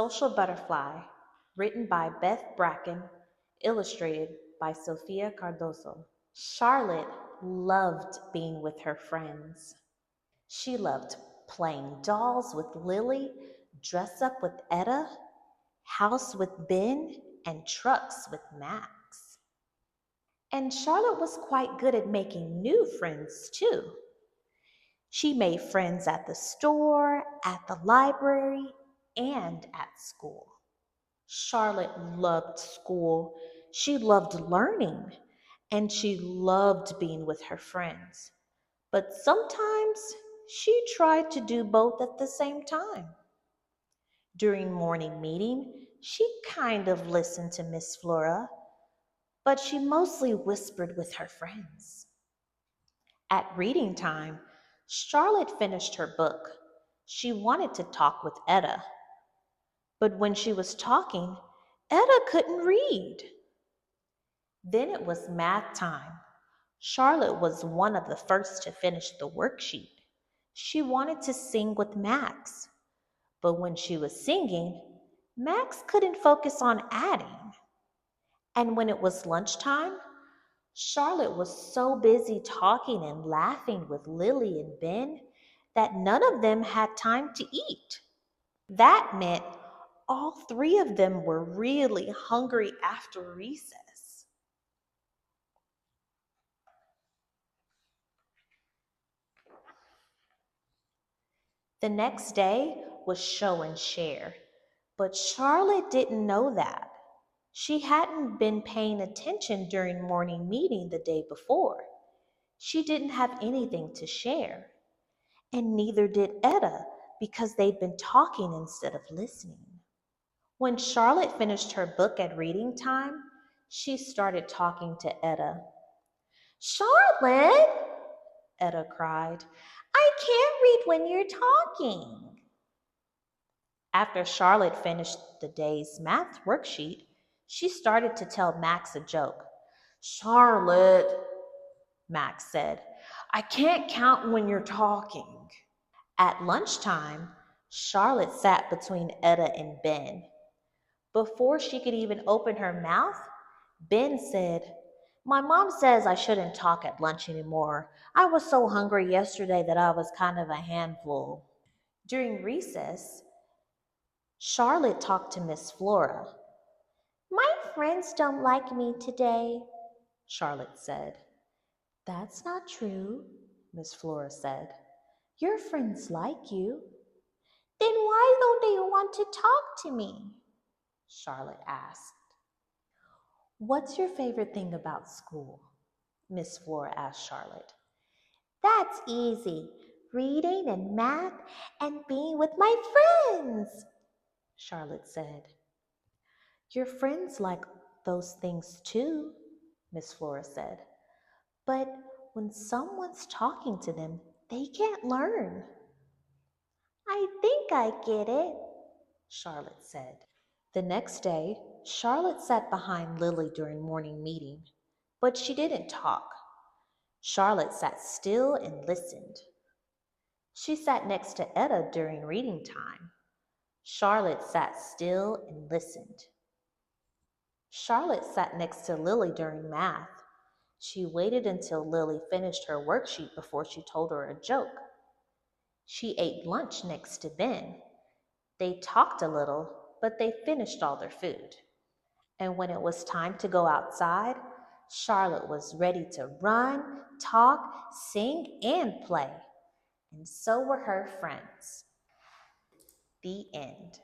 Social Butterfly, written by Beth Bracken, illustrated by Sofia Cardoso. Charlotte loved being with her friends. She loved playing dolls with Lily, dress up with Etta, house with Ben, and trucks with Max. And Charlotte was quite good at making new friends, too. She made friends at the store, at the library, and at school. Charlotte loved school. She loved learning, and she loved being with her friends. But sometimes she tried to do both at the same time. During morning meeting, she kind of listened to Miss Flora, but she mostly whispered with her friends. At reading time, Charlotte finished her book. She wanted to talk with Etta, but when she was talking, Etta couldn't read. Then it was math time. Charlotte was one of the first to finish the worksheet. She wanted to sing with Max, but when she was singing, Max couldn't focus on adding. And when it was lunchtime, Charlotte was so busy talking and laughing with Lily and Ben that none of them had time to eat. That meant all three of them were really hungry after recess. The next day was show and share, but Charlotte didn't know that. She hadn't been paying attention during morning meeting the day before. She didn't have anything to share, and neither did Etta because they'd been talking instead of listening. When Charlotte finished her book at reading time, she started talking to Etta. Charlotte, Etta cried, I can't read when you're talking. After Charlotte finished the day's math worksheet, she started to tell Max a joke. Charlotte, Max said, I can't count when you're talking. At lunchtime, Charlotte sat between Etta and Ben. Before she could even open her mouth, Ben said, My mom says I shouldn't talk at lunch anymore. I was so hungry yesterday that I was kind of a handful. During recess, Charlotte talked to Miss Flora. My friends don't like me today, Charlotte said. That's not true, Miss Flora said. Your friends like you. Then why don't they want to talk to me? Charlotte asked. What's your favorite thing about school? Miss Flora asked Charlotte. That's easy. Reading and math and being with my friends, Charlotte said. Your friends like those things too, Miss Flora said. But when someone's talking to them, they can't learn. I think I get it, Charlotte said. The next day, Charlotte sat behind Lily during morning meeting, but she didn't talk. Charlotte sat still and listened. She sat next to Etta during reading time. Charlotte sat still and listened. Charlotte sat next to Lily during math. She waited until Lily finished her worksheet before she told her a joke. She ate lunch next to Ben. They talked a little, but they finished all their food. And when it was time to go outside, Charlotte was ready to run, talk, sing, and play. And so were her friends. The end.